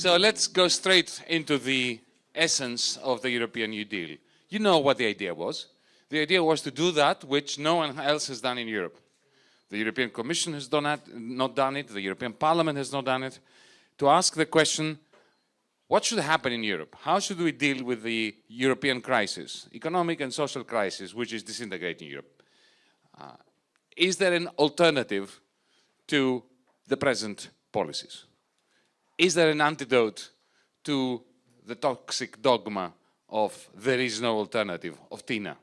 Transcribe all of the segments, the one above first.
So let's go straight into the essence of the European New Deal. You know what the idea was. The idea was to do that which no one else has done in Europe. The European Commission has not done it, the European Parliament has not done it, to ask the question, what should happen in Europe? How should we deal with the European crisis, economic and social crisis, which is disintegrating Europe? Is there an alternative to the present policies? Is there an antidote to the toxic dogma of there is no alternative, of Tina?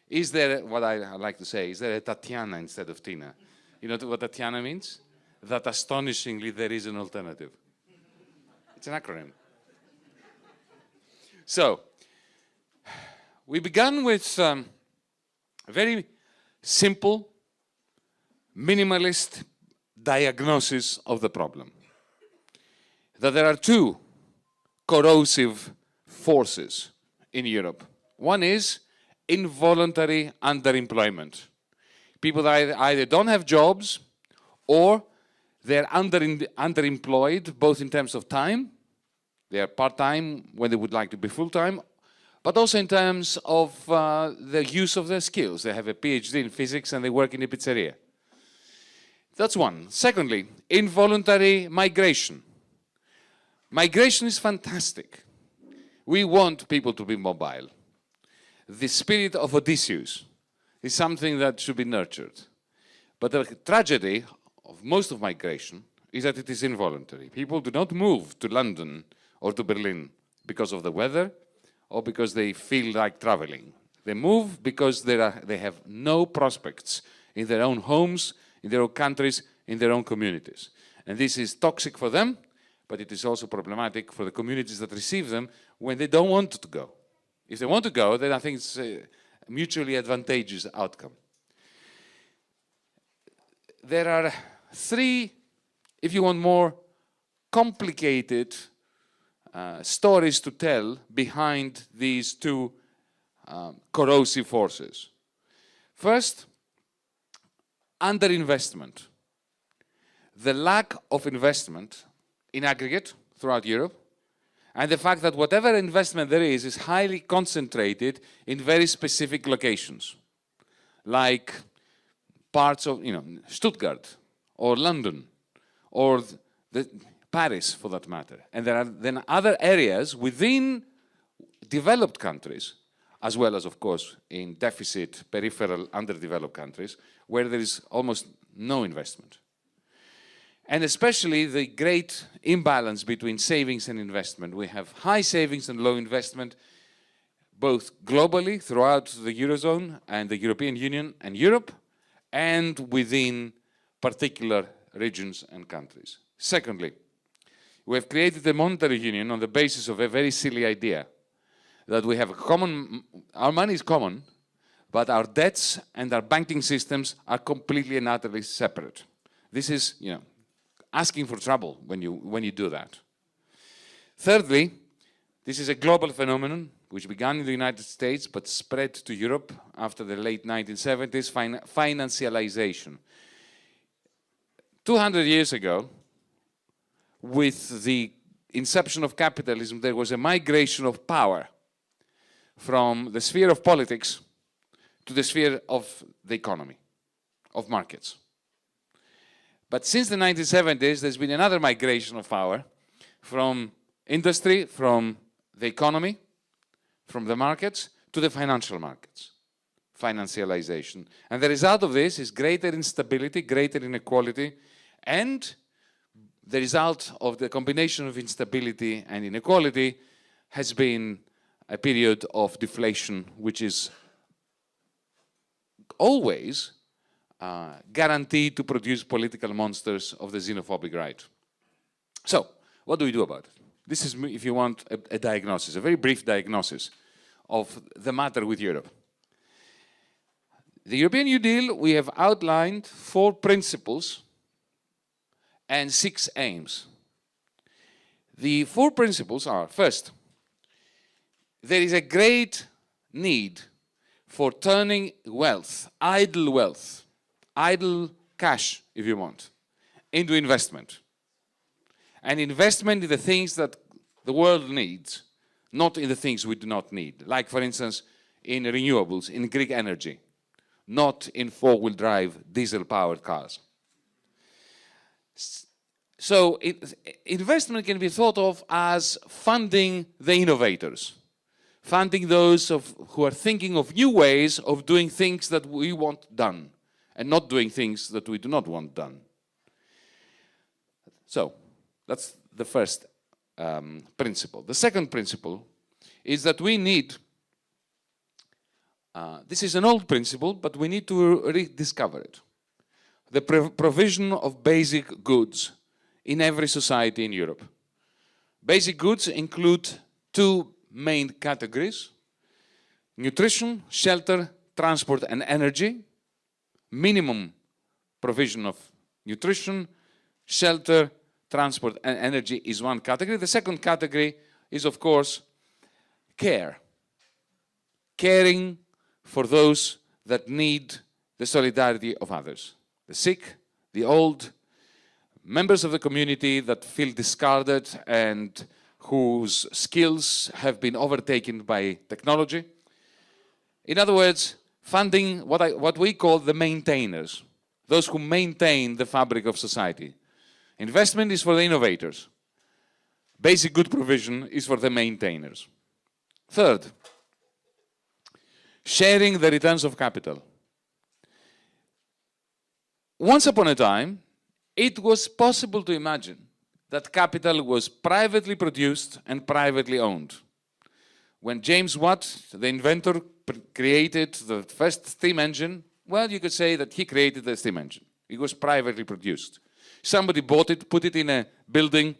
Is there, what I like to say, is there a Tatiana instead of Tina? You know what Tatiana means? That astonishingly there is an alternative. It's an acronym. So, we began with a very simple, minimalist diagnosis of the problem. That there are two corrosive forces in Europe. One is involuntary underemployment. People that either don't have jobs or they're underemployed, both in terms of time, they are part-time when they would like to be full-time, but also in terms of the use of their skills. They have a PhD in physics and they work in a pizzeria. That's one. Secondly, involuntary migration. Migration is fantastic. We want people to be mobile. The spirit of Odysseus is something that should be nurtured. But the tragedy of most of migration is that it is involuntary. People do not move to London or to Berlin because of the weather or because they feel like traveling. They move because they have no prospects in their own homes, in their own countries, in their own communities. And this is toxic for them, but it is also problematic for the communities that receive them when they don't want to go. If they want to go, then I think it's a mutually advantageous outcome. There are three, if you want, more complicated stories to tell behind these two corrosive forces. First, underinvestment. The lack of investment in aggregate throughout Europe, and the fact that whatever investment there is highly concentrated in very specific locations, like parts of, Stuttgart, or London, or Paris, for that matter. And there are then other areas within developed countries, as well as, of course, in deficit, peripheral, underdeveloped countries, where there is almost no investment. And especially the great imbalance between savings and investment. We have high savings and low investment, both globally throughout the Eurozone and the European Union and Europe, and within particular regions and countries. Secondly, we have created a monetary union on the basis of a very silly idea that we have a common, our money is common, but our debts and our banking systems are completely and utterly separate. This is, asking for trouble when you do that. Thirdly, this is a global phenomenon which began in the United States but spread to Europe after the late 1970s, financialization. 200 years ago, with the inception of capitalism, there was a migration of power from the sphere of politics to the sphere of the economy, of markets. But since the 1970s, there's been another migration of power from industry, from the economy, from the markets, to the financial markets. Financialization. And the result of this is greater instability, greater inequality, and the result of the combination of instability and inequality has been a period of deflation, which is always guaranteed to produce political monsters of the xenophobic right. So, what do we do about it? This is, if you want, a diagnosis, a very brief diagnosis of the matter with Europe. The European New Deal, we have outlined 4 principles and 6 aims. The 4 principles are, first, there is a great need for turning wealth, idle cash, if you want, into investment. and investment in the things that the world needs, not in the things we do not need. Like, for instance, in renewables, in Greek energy, not in four-wheel drive diesel-powered cars. So investment can be thought of as funding the innovators, funding those who are thinking of new ways of doing things that we want done, and not doing things that we do not want done. So that's the first principle. The second principle is that we need, this is an old principle, but we need to rediscover it. The provision of basic goods in every society in Europe. Basic goods include two main categories: nutrition, shelter, transport, and energy. Minimum provision of nutrition, shelter, transport, and energy is one category. The second category is, of course, care. Caring for those that need the solidarity of others. The sick, the old, members of the community that feel discarded and whose skills have been overtaken by technology. In other words, funding what we call the maintainers, those who maintain the fabric of society. Investment is for the innovators. Basic good provision is for the maintainers. Third, sharing the returns of capital. Once upon a time, it was possible to imagine that capital was privately produced and privately owned. When James Watt, the inventor, created the first steam engine, well, you could say that he created the steam engine. It was privately produced. Somebody bought it, put it in a building,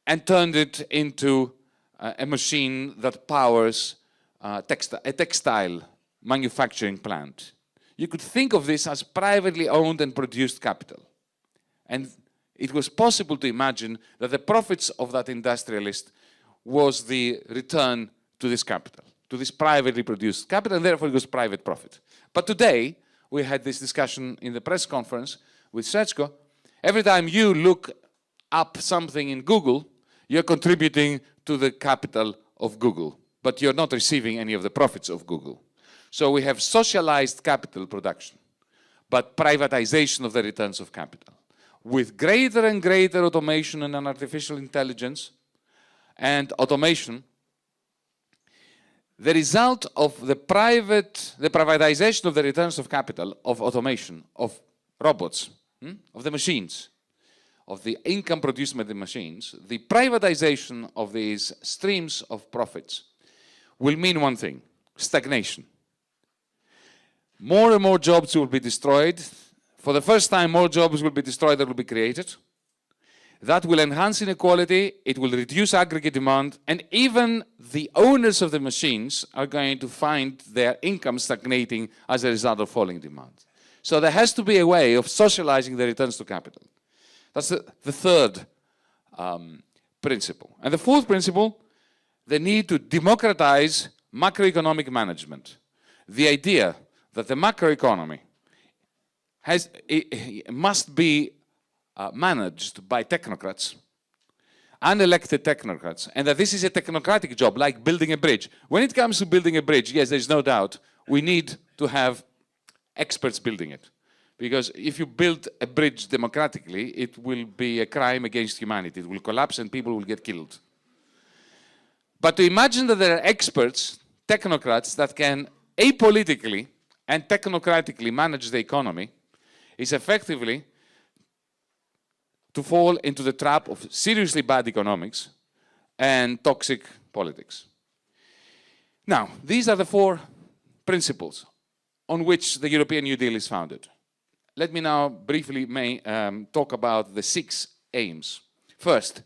and turned it into a machine that powers a textile manufacturing plant. You could think of this as privately owned and produced capital. And it was possible to imagine that the profits of that industrialist was the return to this capital, to this privately produced capital, and therefore it was private profit. But today, we had this discussion in the press conference with Sergio. Every time you look up something in Google, you're contributing to the capital of Google, but you're not receiving any of the profits of Google. So we have socialized capital production, but privatization of the returns of capital. With greater and greater automation and artificial intelligence and automation, the result of the privatization of the returns of capital, of automation, of robots, of the machines, of the income produced by the machines, the privatization of these streams of profits will mean one thing: stagnation. More and more jobs will be destroyed. For the first time, more jobs will be destroyed than will be created. That will enhance inequality, it will reduce aggregate demand, and even the owners of the machines are going to find their income stagnating as a result of falling demand. So there has to be a way of socializing the returns to capital. That's the third principle. And the fourth principle, the need to democratize macroeconomic management. The idea that the macroeconomy must be managed by technocrats, unelected technocrats, and that this is a technocratic job, like building a bridge. When it comes to building a bridge, yes, there's no doubt, we need to have experts building it. Because if you build a bridge democratically, it will be a crime against humanity. It will collapse and people will get killed. But to imagine that there are experts, technocrats, that can apolitically and technocratically manage the economy is effectively to fall into the trap of seriously bad economics and toxic politics. Now, these are the four principles on which the European New Deal is founded. Let me now briefly talk about the 6 aims. First,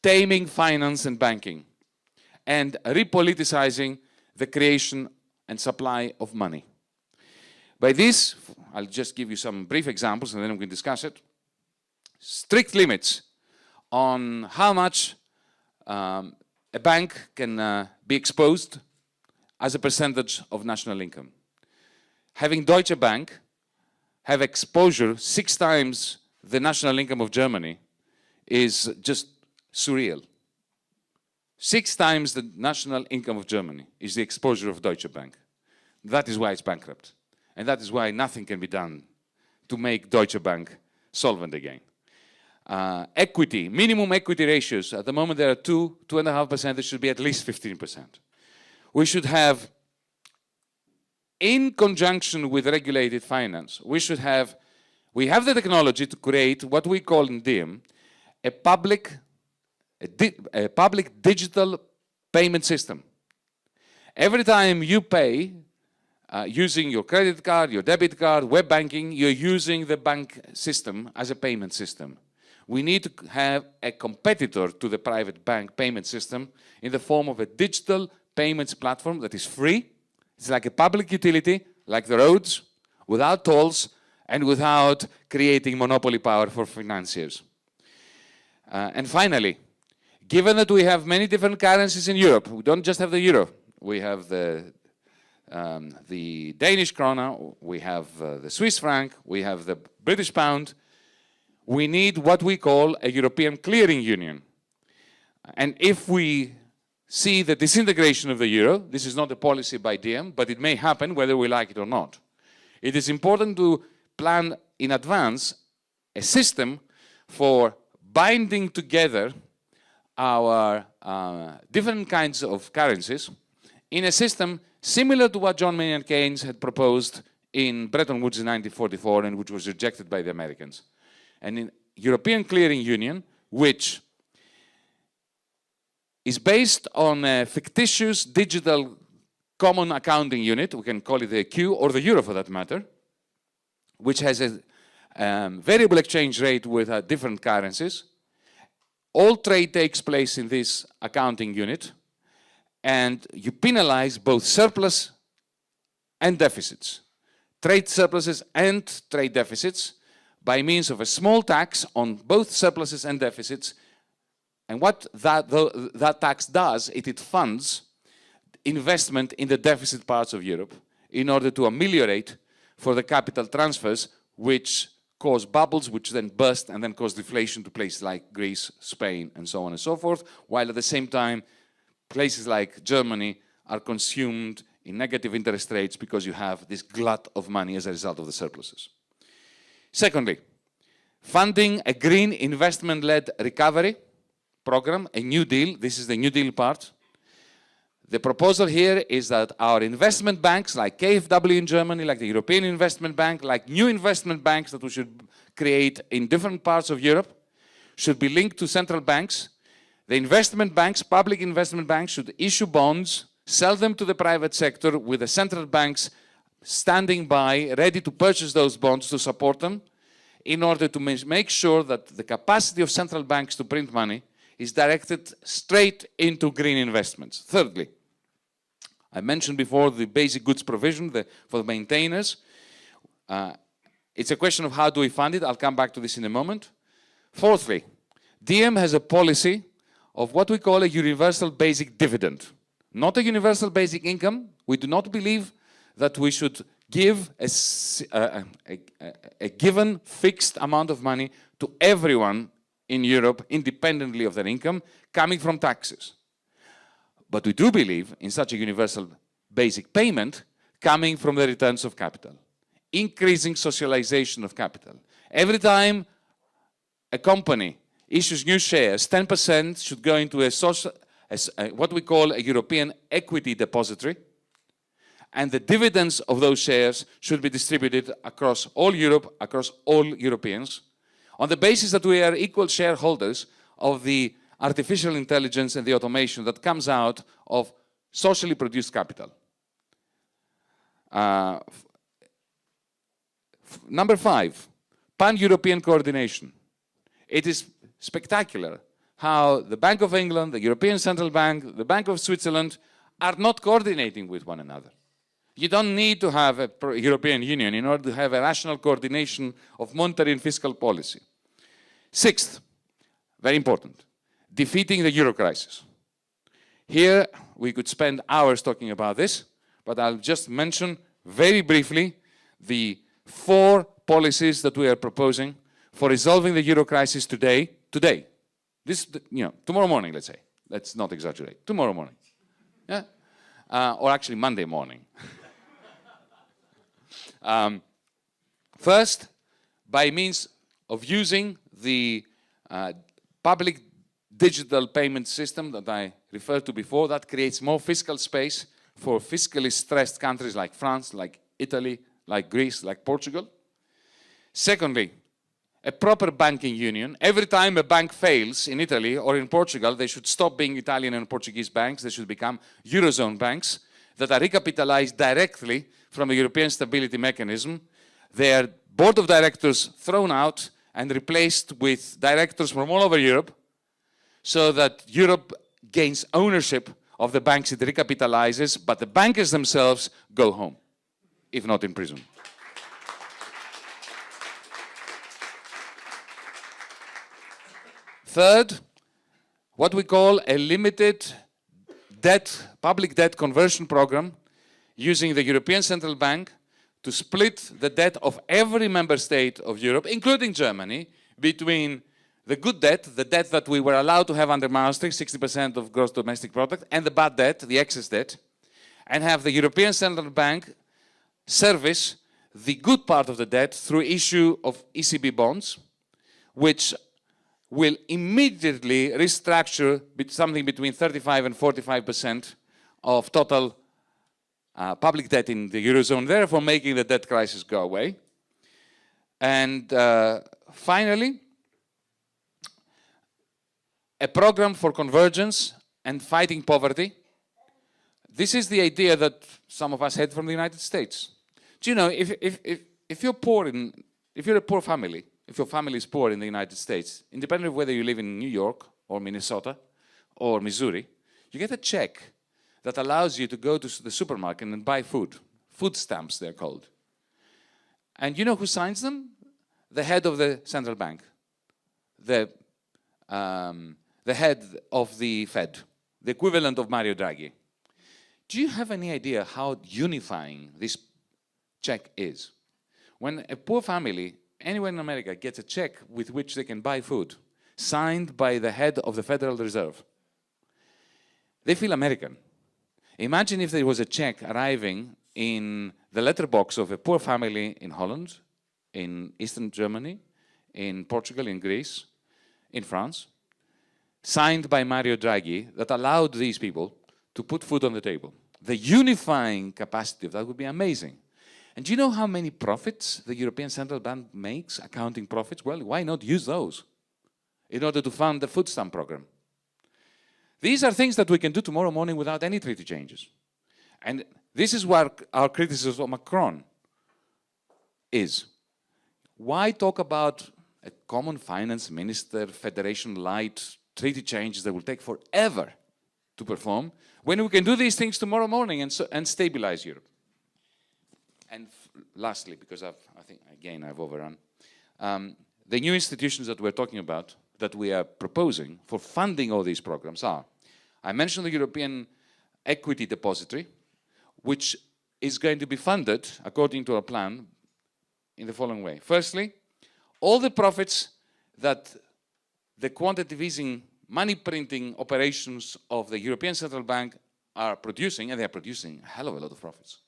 taming finance and banking and repoliticizing the creation and supply of money. By this, I'll just give you some brief examples and then we can discuss it. Strict limits on how much a bank can be exposed as a percentage of national income. Having Deutsche Bank have exposure 6 times the national income of Germany is just surreal. 6 times the national income of Germany is the exposure of Deutsche Bank. That is why it's bankrupt. And that is why nothing can be done to make Deutsche Bank solvent again. Equity, minimum equity ratios. At the moment there are 2.5%. There should be at least 15%. We should have, in conjunction with regulated finance, we have the technology to create what we call in DiEM a public digital payment system. Every time you pay using your credit card, your debit card, web banking, you're using the bank system as a payment system. We need to have a competitor to the private bank payment system in the form of a digital payments platform that is free. It's like a public utility, like the roads, without tolls and without creating monopoly power for financiers. And finally, given that we have many different currencies in Europe, we don't just have the euro. We have the Danish krona, we have the Swiss franc, we have the British pound. We need what we call a European clearing union. And if we see the disintegration of the euro, this is not a policy by DiEM, but it may happen whether we like it or not. It is important to plan in advance a system for binding together our different kinds of currencies in a system similar to what John Maynard Keynes had proposed in Bretton Woods in 1944 and which was rejected by the Americans. And in European Clearing Union, which is based on a fictitious digital common accounting unit, we can call it the Q or the euro for that matter, which has a variable exchange rate with different currencies. All trade takes place in this accounting unit, and you penalize both surplus and deficits, trade surpluses and trade deficits, by means of a small tax on both surpluses and deficits. And what that tax does, it funds investment in the deficit parts of Europe in order to ameliorate for the capital transfers which cause bubbles, which then burst and then cause deflation to places like Greece, Spain, and so on and so forth, while at the same time places like Germany are consumed in negative interest rates because you have this glut of money as a result of the surpluses. Secondly, funding a green investment-led recovery program, a New Deal. This is the New Deal part. The proposal here is that our investment banks, like KfW in Germany, like the European Investment Bank, like new investment banks that we should create in different parts of Europe, should be linked to central banks. The investment banks, public investment banks, should issue bonds, sell them to the private sector with the central banks standing by, ready to purchase those bonds to support them, in order to make sure that the capacity of central banks to print money is directed straight into green investments. Thirdly, I mentioned before the basic goods provision for the maintainers. It's a question of how do we fund it. I'll come back to this in a moment. Fourthly, DiEM has a policy of what we call a universal basic dividend. Not a universal basic income. We do not believe that we should give a given fixed amount of money to everyone in Europe, independently of their income, coming from taxes. But we do believe in such a universal basic payment coming from the returns of capital, increasing socialization of capital. Every time a company issues new shares, 10% should go into what we call a European equity depository, and the dividends of those shares should be distributed across all Europe, across all Europeans, on the basis that we are equal shareholders of the artificial intelligence and the automation that comes out of socially produced capital. Number 5, pan-European coordination. It is spectacular how the Bank of England, the European Central Bank, the Bank of Switzerland are not coordinating with one another. You don't need to have a European Union in order to have a rational coordination of monetary and fiscal policy. Sixth, very important, defeating the euro crisis. Here we could spend hours talking about this, but I'll just mention very briefly the 4 policies that we are proposing for resolving the euro crisis today. tomorrow morning, let's say. Let's not exaggerate. Tomorrow morning. Yeah? Or actually Monday morning. First, by means of using the public digital payment system that I referred to before, that creates more fiscal space for fiscally stressed countries like France, like Italy, like Greece, like Portugal. Secondly, a proper banking union. Every time a bank fails in Italy or in Portugal, they should stop being Italian and Portuguese banks. They should become Eurozone banks that are recapitalized directly from the European Stability Mechanism. Their board of directors thrown out and replaced with directors from all over Europe, so that Europe gains ownership of the banks it recapitalizes, but the bankers themselves go home, if not in prison. Third, what we call a limited public debt conversion program, using the European Central Bank to split the debt of every member state of Europe, including Germany, between the good debt, the debt that we were allowed to have under Maastricht, 60% of gross domestic product, and the bad debt, the excess debt, and have the European Central Bank service the good part of the debt through issue of ECB bonds, which will immediately restructure something between 35 and 45% of total public debt in the Eurozone, therefore making the debt crisis go away. And finally, a program for convergence and fighting poverty. This is the idea that some of us had from the United States. Do you know, if you're poor if you're a poor family, if your family is poor in the United States, independent of whether you live in New York or Minnesota or Missouri, you get a check that allows you to go to the supermarket and buy food. Food stamps, they're called. And you know who signs them? The head of the central bank. The head of the Fed. The equivalent of Mario Draghi. Do you have any idea how unifying this check is? When a poor family anywhere in America gets a check with which they can buy food, signed by the head of the Federal Reserve, they feel American. Imagine if there was a check arriving in the letterbox of a poor family in Holland, in Eastern Germany, in Portugal, in Greece, in France, signed by Mario Draghi, that allowed these people to put food on the table. The unifying capacity of that would be amazing. And do you know how many profits the European Central Bank makes, accounting profits? Well, why not use those in order to fund the food stamp program? These are things that we can do tomorrow morning without any treaty changes. And this is where our criticism of Macron is. Why talk about a common finance minister, federation-light treaty changes that will take forever to perform, when we can do these things tomorrow morning and stabilize Europe? And lastly, because I think, again, I've overrun, the new institutions that we're talking about, that we are proposing for funding all these programs are, I mentioned the European Equity Depository, which is going to be funded, according to our plan, in the following way. Firstly, all the profits that the quantitative easing, money printing operations of the European Central Bank are producing, and they are producing a hell of a lot of profits.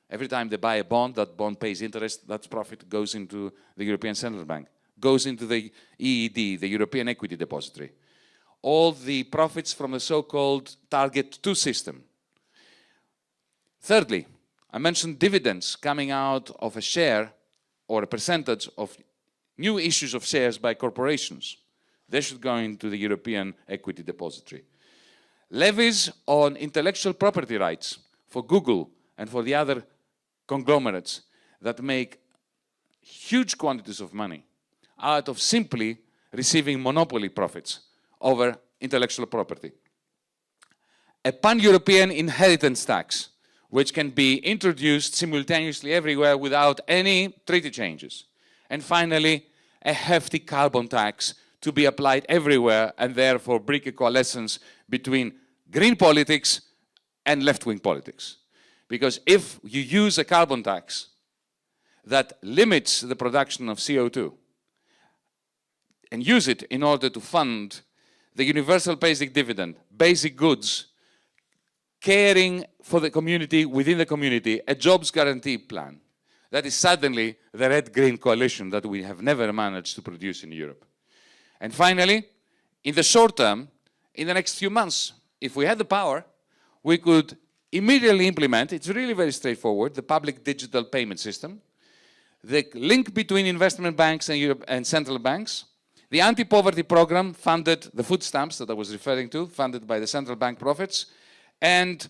Every time they buy a bond, that bond pays interest, that profit goes into the European Central Bank, goes into the EED, the European Equity Depository. All the profits from the so-called Target 2 system. Thirdly, I mentioned dividends coming out of a share or a percentage of new issues of shares by corporations. They should go into the European Equity Depository. Levies on intellectual property rights for Google and for the other conglomerates that make huge quantities of money out of simply receiving monopoly profits over intellectual property. A pan-European inheritance tax, which can be introduced simultaneously everywhere without any treaty changes. And finally, a hefty carbon tax to be applied everywhere and therefore break a coalescence between green politics and left-wing politics. Because if you use a carbon tax that limits the production of CO2 and use it in order to fund the universal basic dividend, basic goods, caring for the community within the community, a jobs guarantee plan. That is suddenly the red-green coalition that we have never managed to produce in Europe. And finally, in the short term, in the next few months, if we had the power, we could immediately implement, it's really very straightforward, the public digital payment system, the link between investment banks and central banks, the anti-poverty program funded, the food stamps that I was referring to, funded by the central bank profits, and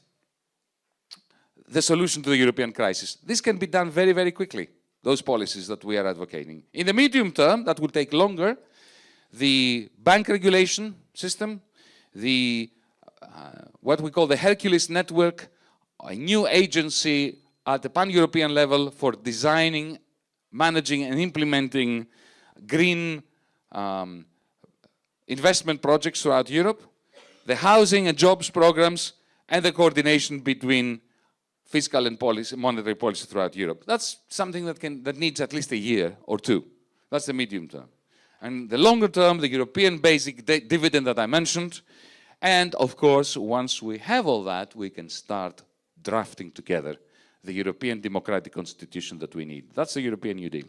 the solution to the European crisis. This can be done very, very quickly, those policies that we are advocating. In the medium term, that will take longer. The bank regulation system, the what we call the Hercules network, a new agency at the pan-European level for designing, managing and implementing green investment projects throughout Europe, the housing and jobs programs, and the coordination between fiscal and monetary policy throughout Europe. That's something that needs at least a year or two. That's the medium term. And the longer term, the European basic dividend that I mentioned. And of course, once we have all that, we can start drafting together the European democratic constitution that we need. That's the European New Deal.